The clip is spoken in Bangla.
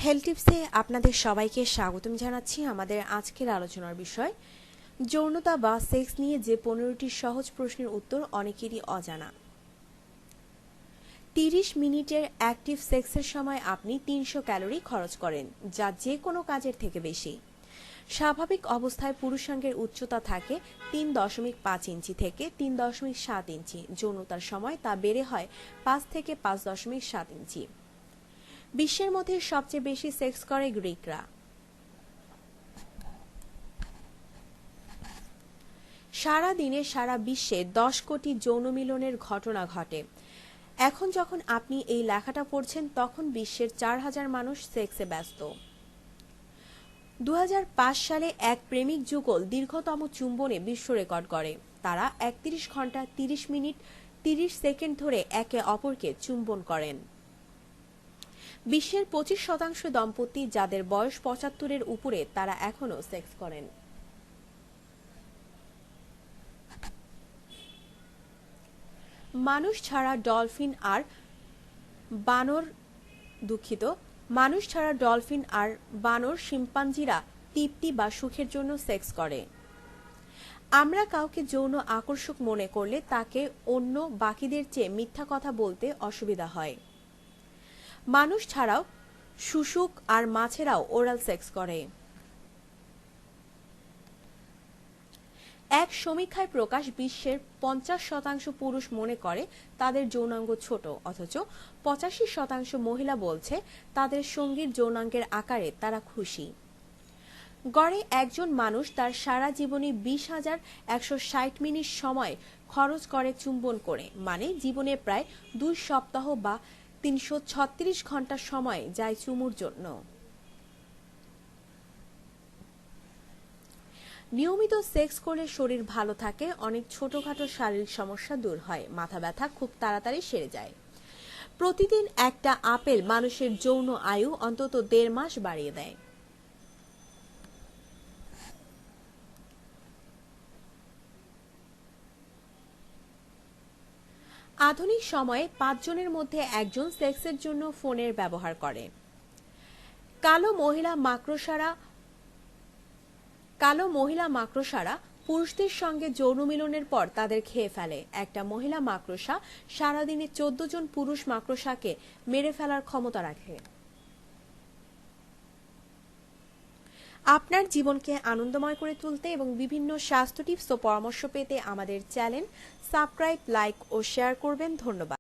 হেলথ টিপসে আপনাদের সবাইকে স্বাগতম জানাচ্ছি। আমাদের আজকের আলোচনার বিষয় যৌনতা বা সেক্স নিয়ে যে 15টি সহজ প্রশ্নের উত্তর অনেকেরই অজানা। 30 মিনিটের অ্যাক্টিভ সেক্সের সময় আপনি 300 ক্যালোরি খরচ করেন, যা যে কোনো কাজের থেকে বেশি। স্বাভাবিক অবস্থায় পুরুষাঙ্গের উচ্চতা থাকে 3.5 ইঞ্চি থেকে 3.7 ইঞ্চি। যৌনতার সময় তা বেড়ে হয় 5 থেকে 5.7 ইঞ্চি। বিশ্বের মধ্যে সবচেয়ে বেশি সেক্স করে গ্রিকরা। সারা দিনে সারা বিশ্বে 10 কোটি যৌন মিলনের ঘটনা ঘটে। এখন যখন আপনি এই লেখাটা পড়ছেন তখন বিশ্বের 4000 মানুষ সেক্সে ব্যস্ত। 2005 সালে এক প্রেমিক যুগল দীর্ঘতম চুম্বনে বিশ্ব রেকর্ড করে। তারা 31 ঘন্টা 30 মিনিট 30 সেকেন্ড ধরে একে অপরকে চুম্বন করেন। বিশ্বের 25% দম্পতি যাদের বয়স 75-এর উপরে তারা এখনো সেক্স করেন। মানুষ ছাড়া ডলফিন আর বানর শিম্পাঞ্জিরা তৃপ্তি বা সুখের জন্য সেক্স করে। আমরা কাউকে যৌন আকর্ষক মনে করলে তাকে অন্য বাকিদের চেয়ে মিথ্যা কথা বলতে অসুবিধা হয়। মানুষ ছাড়াও শুশুক আর মাছেরাও ওরাল সেক্স করে। এক সমীক্ষায় প্রকাশ বিশ্বের 50% পুরুষ মনে করে তাদের যৌনাঙ্গ ছোট, অথচ 85% মহিলা বলছে তাদের সঙ্গীর যৌনাঙ্গের আকারে তারা খুশি। গড়ে একজন মানুষ তার সারা জীবনে 20,160 মিনিট সময় খরচ করে চুম্বন করে, মানে জীবনে প্রায় 2 সপ্তাহ বা 336 ঘন্টা সময় যায় চুমুর জন্য। নিয়মিত সেক্স করলে শরীর ভালো থাকে, অনেক ছোটখাটো শারীরিক সমস্যা দূর হয়, মাথা ব্যথা খুব তাড়াতাড়ি সেরে যায়। প্রতিদিন একটা আপেল মানুষের যৌন আয়ু অন্তত 1.5 মাস বাড়িয়ে দেয়। আধুনিক সময়ে 5 জনের মধ্যে একজন সেক্সের জন্য ফোনের ব্যবহার করে। কালো মহিলা মাকড়সারা পুরুষদের সঙ্গে যৌন মিলনের পর তাদের খেয়ে ফেলে। একটা মহিলা মাকড়সা সারাদিনে 14 জন পুরুষ মাকড়সাকে মেরে ফেলার ক্ষমতা রাখে। আপনার জীবনকে আনন্দময় করে তুলতে এবং বিভিন্ন স্বাস্থ্য টিপস ও পরামর্শ পেতে আমাদের চ্যানেল সাবস্ক্রাইব, লাইক ও শেয়ার করবেন। ধন্যবাদ।